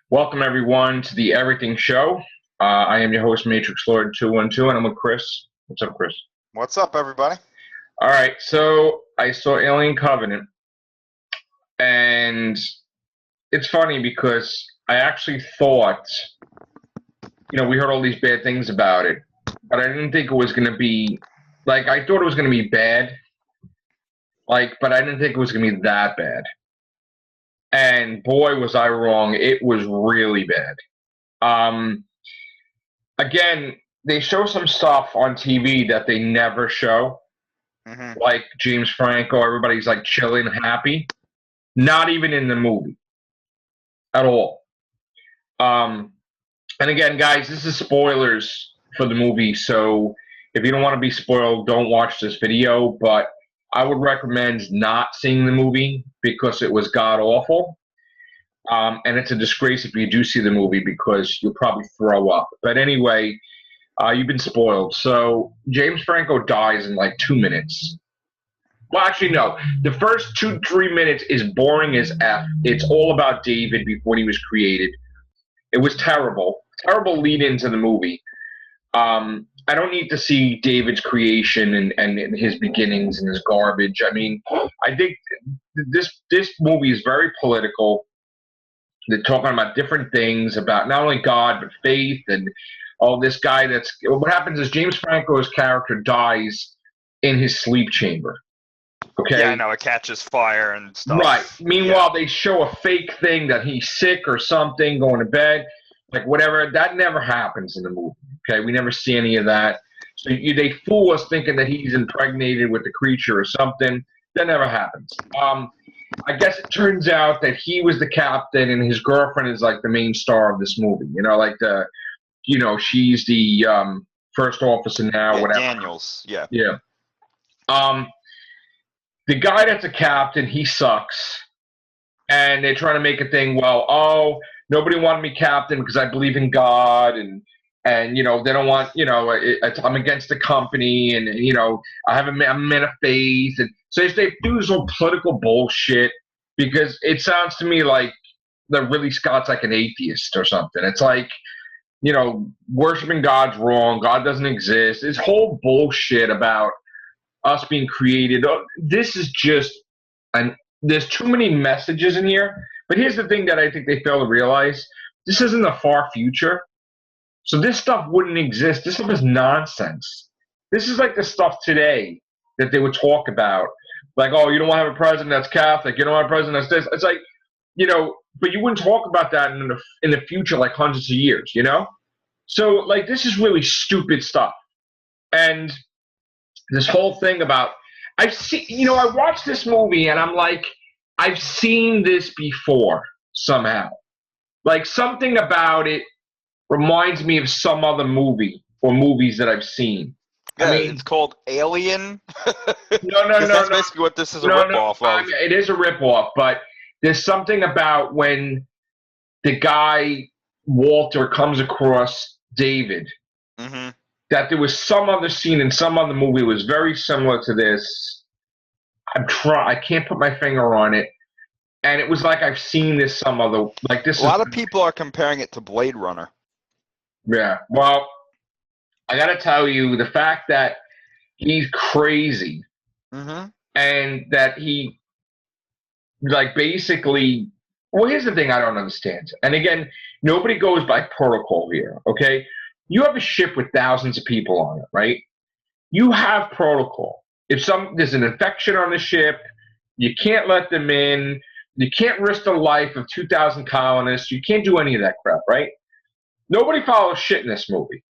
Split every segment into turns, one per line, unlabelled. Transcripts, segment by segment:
Welcome, everyone, to the Everything Show. I am your host, Matrixlord212, and I'm with Chris. What's up, Chris?
What's up, everybody?
All right, so I saw Alien Covenant, and it's funny because I actually thought, we heard all these bad things about it, but I didn't think it was going to be, I thought it was going to be bad, but I didn't think it was going to be that bad. And boy, was I wrong. It was really bad. Again, they show some stuff on TV that they never show.
Mm-hmm.
Like James Franco, everybody's like chilling, happy. Not even in the movie at all. And again, guys, this is spoilers for the movie. So if you don't want to be spoiled, don't watch this video. But I would recommend not seeing the movie because it was god awful. And it's a disgrace if you do see the movie because you'll probably throw up. But anyway, you've been spoiled. So James Franco dies in like 2 minutes. Well, actually, no. The first 2-3 minutes is boring as F. It's all about David before he was created. It was terrible. Terrible lead into the movie. I don't need to see David's creation and his beginnings and his garbage. I mean, I think this movie is very political. They're talking about different things about not only God, but faith and this guy what happens is James Franco's character dies in his sleep chamber. Okay.
Yeah, I know, it catches fire and stuff.
Right. Meanwhile, they show a fake thing that he's sick or something, going to bed, whatever. That never happens in the movie. Okay, we never see any of that. So they fool us thinking that he's impregnated with the creature or something. That never happens. I guess it turns out that he was the captain and his girlfriend is like the main star of this movie. She's the first officer now,
yeah,
whatever.
Daniels, yeah.
Yeah. The guy that's a captain, he sucks. And they're trying to make a thing, nobody wanted me captain because I believe in God and they don't want, I'm against the company and I'm a man of faith. And so they do this whole political bullshit because it sounds to me like that Ridley Scott's like an atheist or something. It's like, worshiping God's wrong. God doesn't exist. This whole bullshit about us being created. This is just, there's too many messages in here. But here's the thing that I think they fail to realize. This isn't the far future. So this stuff wouldn't exist. This stuff is nonsense. This is like the stuff today that they would talk about. Like, you don't want to have a president that's Catholic. You don't want a president that's this. It's like, but you wouldn't talk about that in the future, like hundreds of years, So, this is really stupid stuff. And this whole thing about, I watched this movie and I'm like, I've seen this before somehow. Something about it reminds me of some other movie or movies that I've seen.
Yeah, it's called Alien.
No.
That's basically what this is a ripoff of.
It is a ripoff, but there's something about when the guy, Walter, comes across David, that there was some other scene in some other movie that was very similar to this. I can't put my finger on it. And it was like I've seen this some other, this.
A lot of people are comparing it to Blade Runner.
Yeah, well, I got to tell you, the fact that he's crazy and that he, basically, here's the thing I don't understand. And again, nobody goes by protocol here, okay? You have a ship with thousands of people on it, right? You have protocol. If there's an infection on the ship, you can't let them in. You can't risk the life of 2,000 colonists. You can't do any of that crap, right? Nobody follows shit in this movie.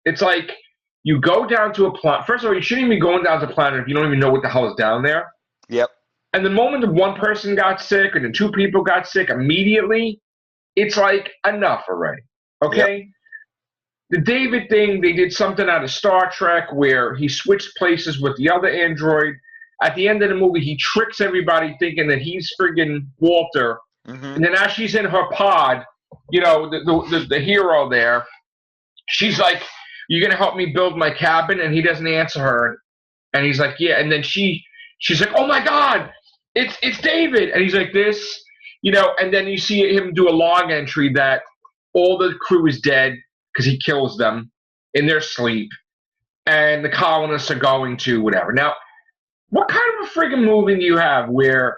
It's like you go down to a planet. First of all, you shouldn't even be going down to a planet if you don't even know what the hell is down there.
Yep.
And the moment that one person got sick or the two people got sick immediately, it's like enough already. Okay? Yep. The David thing, they did something out of Star Trek where he switched places with the other android. At the end of the movie, he tricks everybody thinking that he's friggin' Walter. And then as she's in her pod, the hero there, she's like, "You're going to help me build my cabin?" And he doesn't answer her. And he's like, "Yeah." And then she's like, "Oh my God, it's David." And he's like this. and then you see him do a log entry that all the crew is dead because he kills them in their sleep, and the colonists are going to whatever. Now, what kind of a friggin' movie do you have where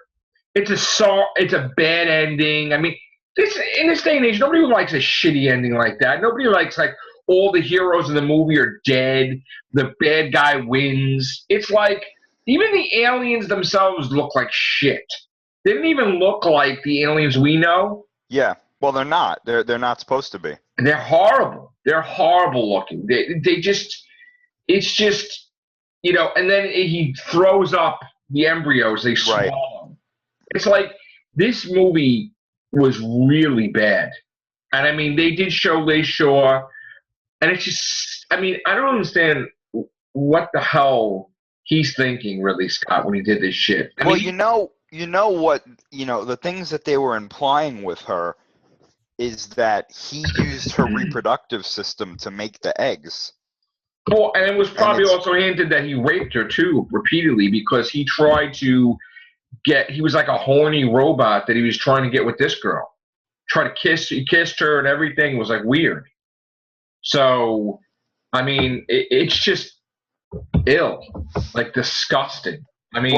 it's a bad ending? I mean, in this day and age, nobody likes a shitty ending like that. Nobody likes like all the heroes in the movie are dead, the bad guy wins. It's like even the aliens themselves look like shit. They didn't even look like the aliens we know.
Yeah, well, they're not. They're not supposed to be.
They're horrible. They're horrible looking. They just, it's just, and then he throws up the embryos. They swallow. Right. It's like this movie was really bad. And I mean, they did show Leigh Shaw, and it's just, I mean, I don't understand what the hell he's thinking, really, Scott, when he did this shit. I
mean, the things that they were implying with her is that he used her reproductive system to make the eggs.
Well, and it was probably also hinted that he raped her too, repeatedly, because he tried to he was like a horny robot that he was trying to get with this girl. He kissed her and everything. It was like weird. So, I mean, it's just ill, like disgusting. I mean,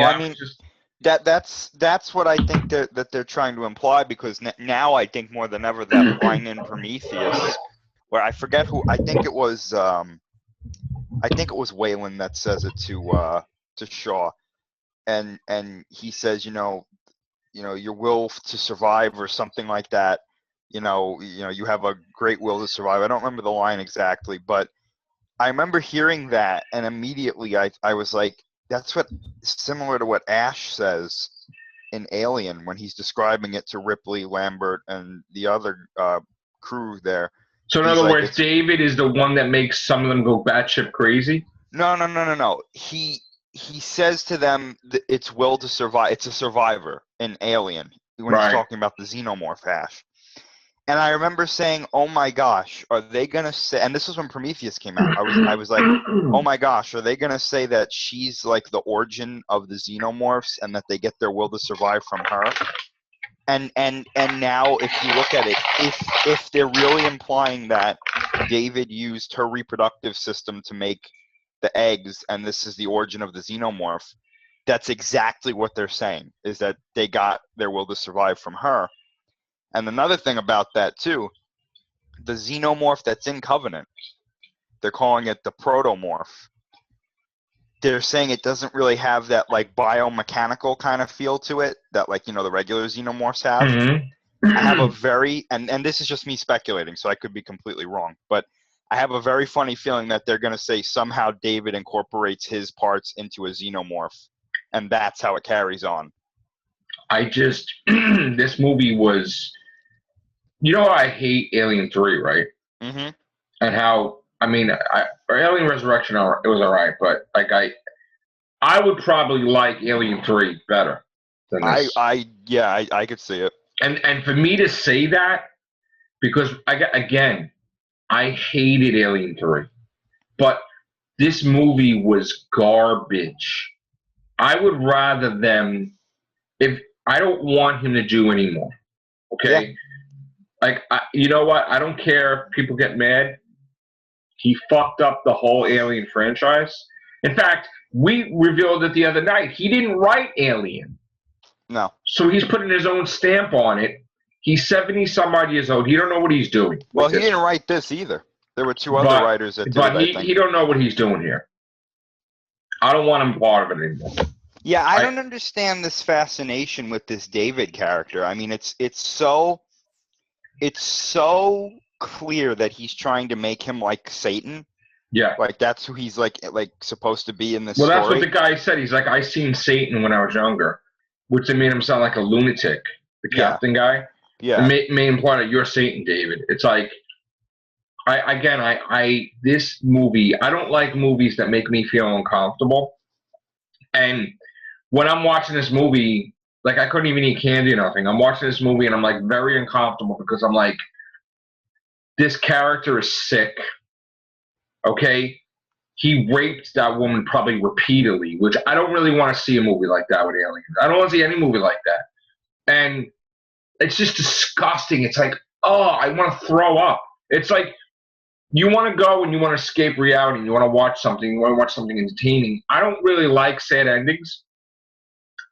that's what I think that they're trying to imply, because now I think more than ever that line in Prometheus, where I forget who, I think it was Wayland that says it to Shaw, and he says, your will to survive or something like that. You have a great will to survive. I don't remember the line exactly, but I remember hearing that, and immediately I was like, that's similar to what Ash says in Alien when he's describing it to Ripley, Lambert, and the other crew there.
So in other words, David is the one that makes some of them go batshit crazy?
No. He says to them that it's will to survive. It's a survivor in Alien when he's talking about the xenomorph Ash. And I remember saying, "Oh my gosh, are they gonna say?" And this was when Prometheus came out. I was like, "Oh my gosh, are they gonna say that she's like the origin of the xenomorphs and that they get their will to survive from her?" And now, if you look at it, if they're really implying that David used her reproductive system to make the eggs, and this is the origin of the xenomorph, that's exactly what they're saying, is that they got their will to survive from her. And another thing about that, too, the xenomorph that's in Covenant, they're calling it the protomorph. They're saying it doesn't really have that, like, biomechanical kind of feel to it that, like, the regular xenomorphs have. Mm-hmm. I have a very, and this is just me speculating, so I could be completely wrong, but I have a very funny feeling that they're going to say somehow David incorporates his parts into a xenomorph, and that's how it carries on.
This movie was, I hate Alien 3, right?
Mm-hmm.
And how, I mean, Alien Resurrection, it was all right, but like I would probably like Alien 3 better than this.
I could see it.
And for me to say that, because I hated Alien 3, but this movie was garbage. I would rather them, if I don't want him to do anymore, okay? Yeah. Like, you know what? I don't care if people get mad. He fucked up the whole Alien franchise. In fact, we revealed it the other night. He didn't write Alien.
No.
So he's putting his own stamp on it. He's 70-some-odd years old. He don't know what he's doing.
Well, he didn't write this either. There were two other writers that did it, I think.
He don't know what he's doing here. I don't want him part of it anymore.
Yeah, I don't understand this fascination with this David character. I mean, it's so clear that he's trying to make him like Satan.
Yeah.
Like that's who he's like supposed to be in this story. Well,
that's what the guy said. He's like, I seen Satan when I was younger, which made him sound like a lunatic. The captain guy.
Yeah.
It may imply that you're Satan, David. It's like, this movie, I don't like movies that make me feel uncomfortable. And when I'm watching this movie, like I couldn't even eat candy or nothing. I'm watching this movie and I'm like very uncomfortable because I'm like, this character is sick. Okay? He raped that woman probably repeatedly, which I don't really want to see a movie like that with aliens. I don't want to see any movie like that. And it's just disgusting. It's like, oh, I want to throw up. It's like you want to go and you want to escape reality. You want to watch something. You want to watch something entertaining. I don't really like sad endings,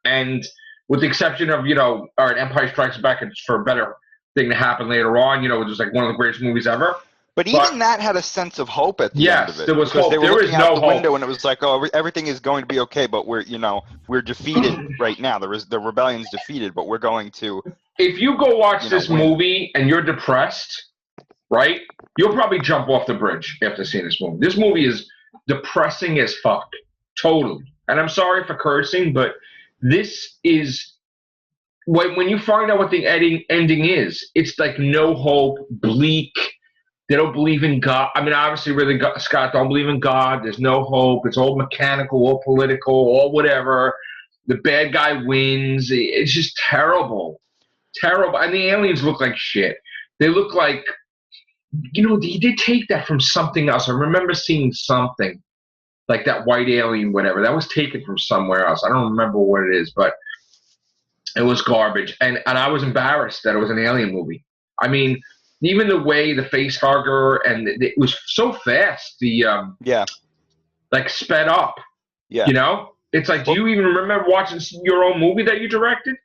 and with the exception of all right, Empire Strikes Back, it's for a better thing to happen later on. It was like one of the greatest movies ever.
But even that had a sense of hope at the end of it.
There was
because
hope.
They were
there
looking
is
out
no
the
hope.
window and it was like, oh, everything is going to be okay, but we're defeated right now. The rebellion's defeated, but we're going to.
If you go watch this movie and you're depressed, right, you'll probably jump off the bridge after seeing this movie. This movie is depressing as fuck. Totally. And I'm sorry for cursing, but this is when you find out what the ending is, it's like no hope, bleak. They don't believe in God. I mean, obviously, Ridley Scott don't believe in God. There's no hope. It's all mechanical, all political, all whatever. The bad guy wins. It's just terrible. Terrible. And the aliens look like shit. They look like, they did take that from something else. I remember seeing something like that white alien, whatever. That was taken from somewhere else. I don't remember what it is, but it was garbage. And I was embarrassed that it was an alien movie. I mean, even the way the face hugger and it was so fast. Like sped up. Yeah. It's like, do you even remember watching your own movie that you directed?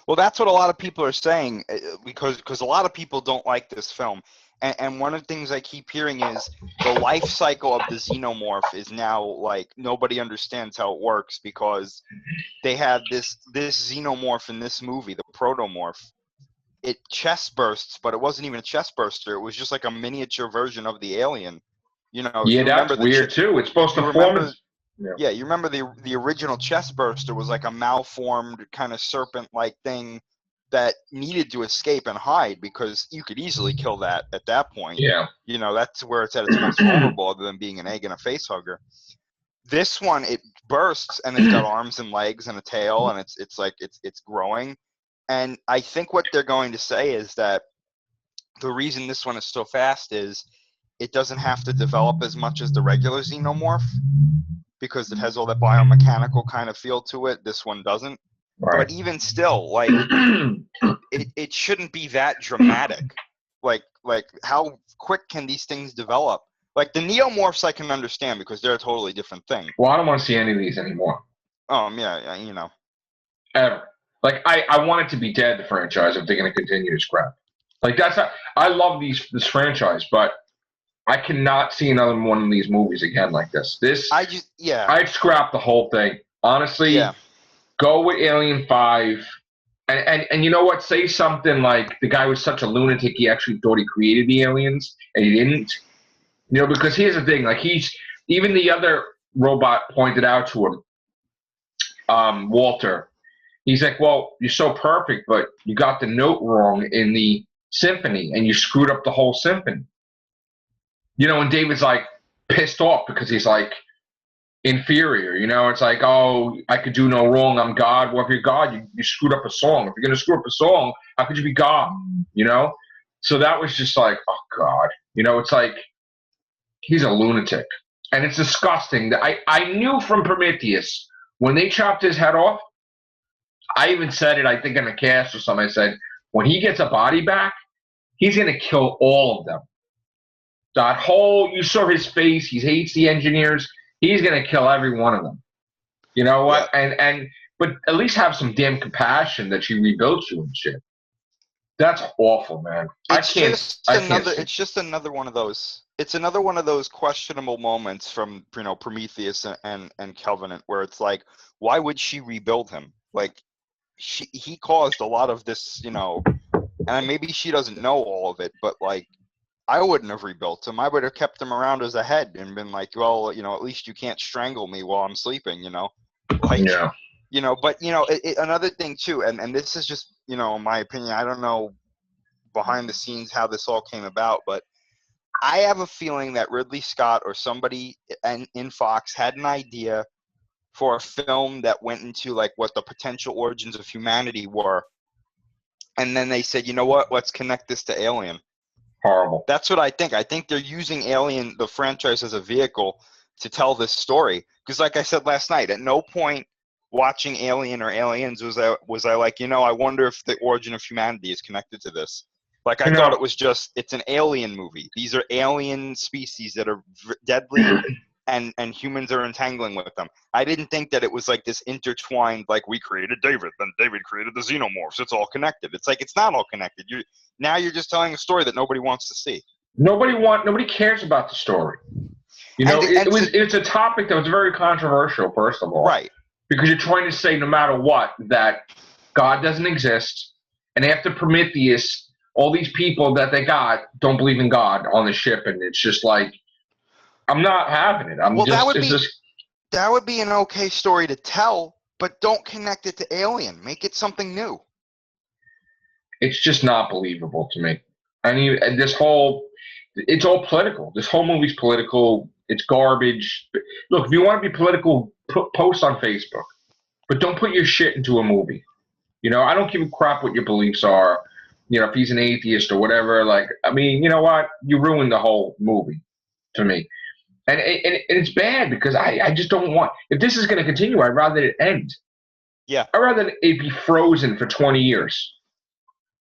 Well, that's what a lot of people are saying because a lot of people don't like this film. And one of the things I keep hearing is the life cycle of the xenomorph is now like nobody understands how it works because they had this xenomorph in this movie, the protomorph. It chest bursts, but it wasn't even a chest burster. It was just like a miniature version of the alien.
Yeah, that's weird too. It's supposed to form.
Yeah, you remember the original chest burster was like a malformed kind of serpent-like thing that needed to escape and hide because you could easily kill that at that point.
Yeah.
That's where it's at its most vulnerable other than being an egg and a face hugger. This one, it bursts and it's got arms and legs and a tail and it's growing. And I think what they're going to say is that the reason this one is so fast is it doesn't have to develop as much as the regular xenomorph because it has all that biomechanical kind of feel to it. This one doesn't. Right. But even still, like, it shouldn't be that dramatic. Like how quick can these things develop? Like the neomorphs I can understand because they're a totally different thing.
Well, I don't want to see any of these anymore.
Yeah.
Ever. Like, I want it to be dead, the franchise, if they're going to continue to scrap. Like, that's not, I love this franchise, but I cannot see another one of these movies again like this. I'd scrap the whole thing. Honestly, go with Alien 5. And you know what? Say something like the guy was such a lunatic, he actually thought he created the aliens, and he didn't. Because here's the thing. Like, even the other robot pointed out to him, Walter, he's like, well, you're so perfect, but you got the note wrong in the symphony, and you screwed up the whole symphony. And David's like pissed off because he's like inferior. It's like, oh, I could do no wrong. I'm God. Well, if you're God, you screwed up a song. If you're going to screw up a song, how could you be God? So that was just like, oh, God. It's like he's a lunatic. And it's disgusting. I knew from Prometheus, when they chopped his head off, I even said it, I think in a cast or something, I said, when he gets a body back, he's going to kill all of them. That whole, you saw his face, he hates the engineers, he's going to kill every one of them. You know what? Yeah. But at least have some damn compassion that she rebuilt you and shit. That's awful, man.
It's just another one of those. It's another one of those questionable moments from Prometheus and Covenant where it's like, why would she rebuild him? Like, he caused a lot of this, and maybe she doesn't know all of it, but like, I wouldn't have rebuilt him. I would have kept him around as a head and been like, well, at least you can't strangle me while I'm sleeping, Like, yeah. But, another thing too, and this is just, my opinion, I don't know behind the scenes how this all came about, but I have a feeling that Ridley Scott or somebody in Fox had an idea for a film that went into like what the potential origins of humanity were. And then they said, you know what, let's connect this to Alien.
Horrible.
That's what I think. I think they're using Alien, the franchise, as a vehicle to tell this story. Because like I said last night, at no point watching Alien or Aliens was I like, I wonder if the origin of humanity is connected to this. Like, I thought it was just, it's an alien movie. These are alien species that are deadly, and humans are entangling with them. I didn't think that it was like this intertwined, like, we created David, then David created the xenomorphs. It's all connected. It's like, it's not all connected. Now you're just telling a story that nobody wants to see.
Nobody cares about the story. It's a topic that was very controversial, first of all.
Right.
Because you're trying to say, no matter what, that God doesn't exist, and after Prometheus, all these people that they got don't believe in God on the ship, and it's just like, I'm not having it.
That would be an okay story to tell, but don't connect it to Alien. Make it something new.
It's just not believable to me. It's all political. This whole movie's political. It's garbage. Look, if you want to be political, post on Facebook, but don't put your shit into a movie. I don't give a crap what your beliefs are. If he's an atheist or whatever, you know what? You ruined the whole movie to me. And it's bad because I just don't want, if this is going to continue, I'd rather it end.
Yeah.
I'd rather it be frozen for 20 years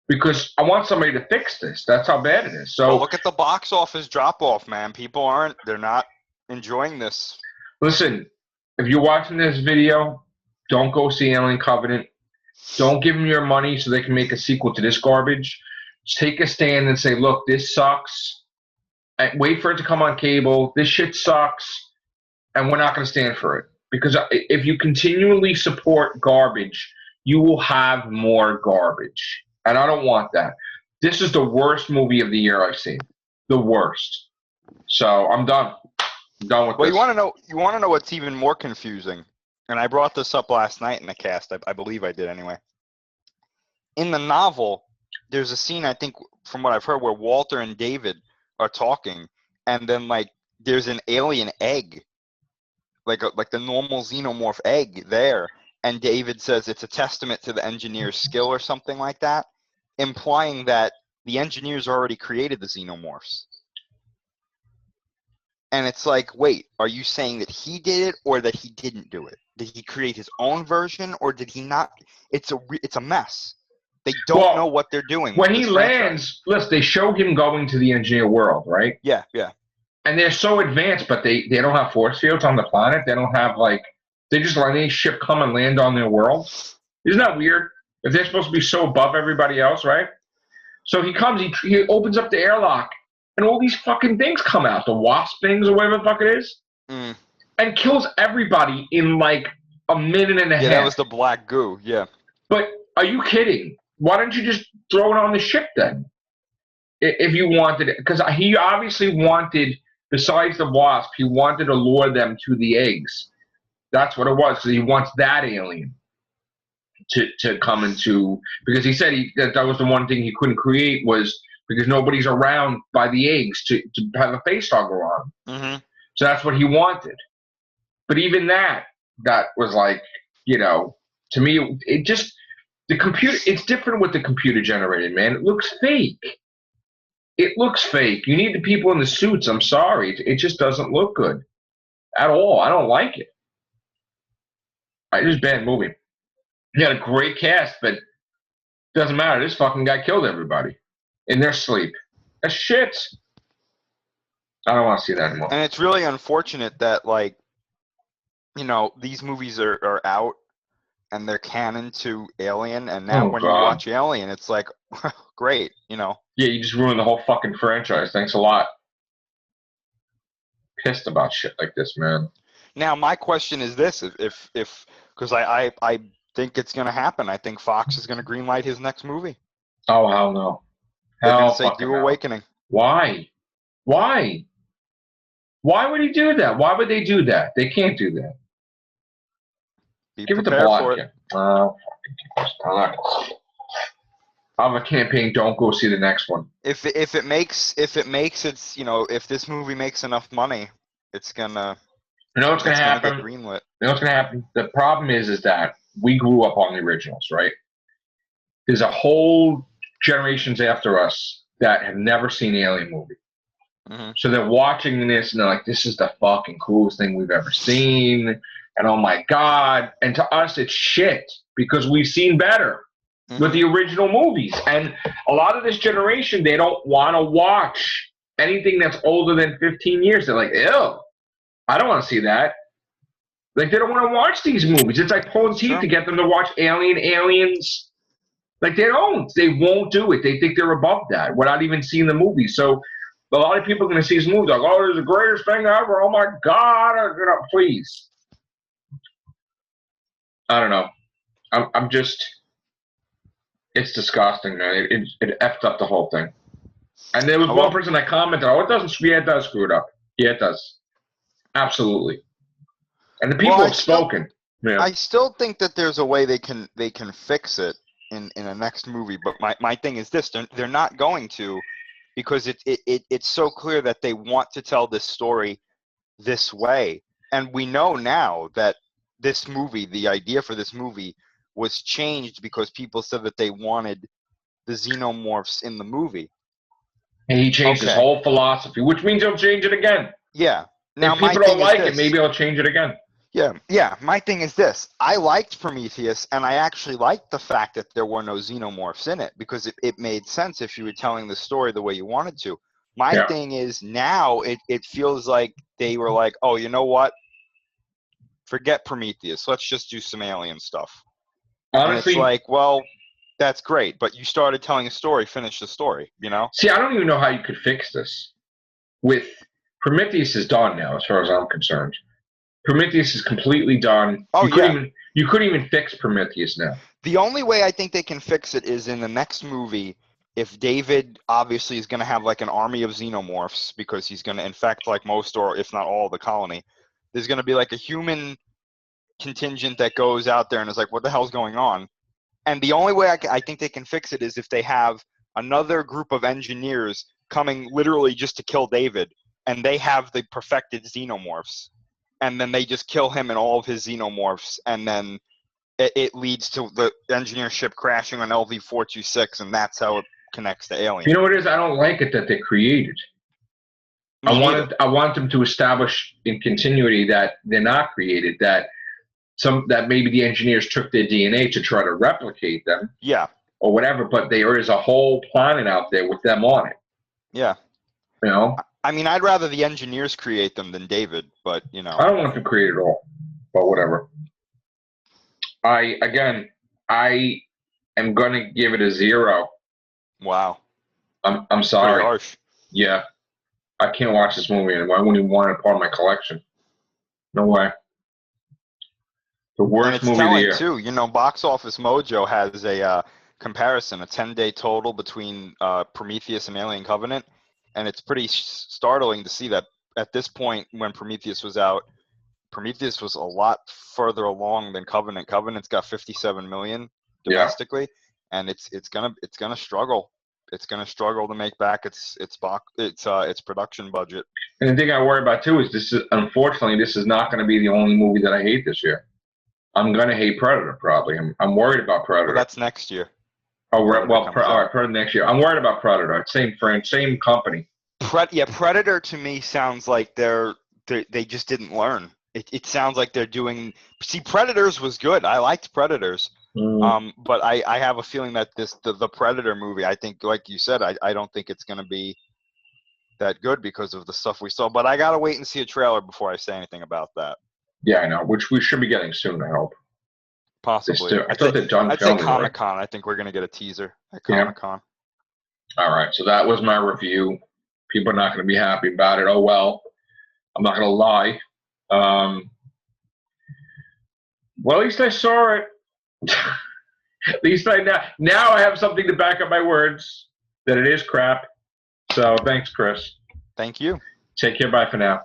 because I want somebody to fix this. That's how bad it is. So
look at the box office drop off, man. They're not enjoying this.
Listen, if you're watching this video, don't go see Alien Covenant. Don't give them your money so they can make a sequel to this garbage. Just take a stand and say, look, this sucks. And wait for it to come on cable. This shit sucks. And we're not going to stand for it. Because if you continually support garbage, you will have more garbage. And I don't want that. This is the worst movie of the year I've seen. The worst. So I'm done. I'm done with this.
You want to know what's even more confusing? And I brought this up last night in the cast. I believe I did anyway. In the novel, there's a scene, I think, from what I've heard, where Walter and David are talking, and then, like, there's an alien egg, like the normal xenomorph egg there, and David says it's a testament to the engineer's skill or something like that, implying that the engineers already created the xenomorphs. And it's like, wait, are you saying that he did it or that he didn't do it? Did he create his own version or did he not? It's a mess. They don't know what they're doing.
When he lands, listen, they show him going to the engineer world, right?
Yeah, yeah.
And they're so advanced, but they don't have force fields on the planet. They don't have, they just let any ship come and land on their world. Isn't that weird? If they're supposed to be so above everybody else, right? So he comes, he opens up the airlock, and all these fucking things come out, the wasp things or whatever the fuck it is, and kills everybody in a minute and a half.
Yeah, that was the black goo, yeah.
But are you kidding? Why don't you just throw it on the ship then? If you wanted it. Because he obviously wanted, besides the wasp, he wanted to lure them to the eggs. That's what it was, because he wants that alien to come into, because he said that was the one thing he couldn't create was because nobody's around by the eggs to have a face hugger on.
Mm-hmm.
So that's what he wanted. But even that was to me, it just, the computer, it's different with the computer generated, man. It looks fake. It looks fake. You need the people in the suits. I'm sorry. It just doesn't look good at all. I don't like it. It was a bad movie. He had a great cast, but it doesn't matter. This fucking guy killed everybody in their sleep. That's shit. I don't want to see that anymore.
And it's really unfortunate that, these movies are out and they're canon to Alien, and now you watch Alien, it's like, great, Yeah,
you just ruined the whole fucking franchise. Thanks a lot. Pissed about shit like this, man.
Now, my question is this: if because I think it's going to happen. I think Fox is going to greenlight his next movie.
Oh, hell no.
They're going to say Do Awakening.
Why? Why would he do that? Why would they do that? They can't do that. Give it the block. Oh, I have a campaign. Don't go see the next one.
If it makes it's if this movie makes enough money, it's gonna.
You know what's gonna happen?
Get greenlit.
You know what's gonna happen? The problem is that we grew up on the originals, right? There's a whole generations after us that have never seen the Alien movie. Mm-hmm. So they're watching this and they're like, "This is the fucking coolest thing we've ever seen." and oh my God. And to us, it's shit because we've seen better with the original movies. And a lot of this generation, they don't want to watch anything that's older than 15 years. They're like, ew, I don't want to see that. Like, they don't want to watch these movies. It's like pulling teeth to get them to watch Aliens. Like, they don't. They won't do it. They think they're above that without even seeing the movie. So a lot of people are going to see this movie like, oh, it's the greatest thing ever. Oh, my God. Please. I don't know. I'm just, it's disgusting, man. It effed up the whole thing. And there was one person that commented, oh, it doesn't, yeah, it does screw it up. Yeah, it does. Absolutely. And the people have spoken. Yeah.
I still think that there's a way they can fix it in a next movie. But my thing is this: they're not going to, because it's so clear that they want to tell this story this way. And we know now that this movie, the idea for this movie, was changed because people said that they wanted the xenomorphs in the movie.
And he changed his whole philosophy, which means he'll change it again.
Yeah.
Now, if people don't like it, maybe I'll change it again.
Yeah. My thing is this. I liked Prometheus, and I actually liked the fact that there were no xenomorphs in it because it made sense if you were telling the story the way you wanted to. My thing is now it feels like they were like, oh, you know what? Forget Prometheus. Let's just do some alien stuff.
Honestly,
and it's like, well, that's great, but you started telling a story, finish the story, you know?
See, I don't even know how you could fix this. With Prometheus is done now, as far as I'm concerned. Prometheus is completely done. You couldn't even fix Prometheus now.
The only way I think they can fix it is in the next movie, if David obviously is going to have like an army of xenomorphs because he's going to infect like most or if not all of the colony. There's going to be like a human contingent that goes out there and is like, what the hell's going on? And the only way I think they can fix it is if they have another group of engineers coming literally just to kill David, and they have the perfected xenomorphs. And then they just kill him and all of his xenomorphs, and then it leads to the engineer ship crashing on LV-426, and that's how it connects to Alien.
You know what it is? I don't like it that they created. I want them to establish in continuity that they're not created, that maybe the engineers took their DNA to try to replicate them.
Yeah.
Or whatever, but there is a whole planet out there with them on it.
Yeah.
You know?
I mean, I'd rather the engineers create them than David, but, you know.
I don't want them to create it all, but whatever. I am going to give it a 0.
Wow.
I'm sorry.
Pretty harsh.
Yeah. I can't watch this movie anymore. I wouldn't even want it part of my collection. No way. The worst movie of the year.
Too. You know, Box Office Mojo has a comparison, a 10-day total between Prometheus and Alien Covenant. And it's pretty startling to see that at this point when Prometheus was out, Prometheus was a lot further along than Covenant. Covenant's got 57 million domestically, and it's gonna struggle. It's gonna struggle to make back its production budget.
And the thing I worry about too is unfortunately this is not going to be the only movie that I hate this year. I'm going to hate Predator probably. I'm worried about Predator.
Well, that's next year.
Oh, all right, Predator next year. I'm worried about Predator. Same friend, same company.
Predator to me sounds like they just didn't learn. It sounds like they're doing. See, Predators was good. I liked Predators, but I have a feeling that the Predator movie. I think, like you said, I don't think it's going to be that good because of the stuff we saw. But I gotta wait and see a trailer before I say anything about that.
Yeah, I know. Which we should be getting soon, I hope.
Possibly.
I thought they're done filming.
I'd say Comic-Con. Right? I think we're going to get a teaser at Comic-Con.
Yeah. All right. So that was my review. People are not going to be happy about it. Oh, well. I'm not going to lie. Well, at least I saw it. At least now I have something to back up my words that it is crap. So thanks, Chris.
Thank you.
Take care. Bye for now.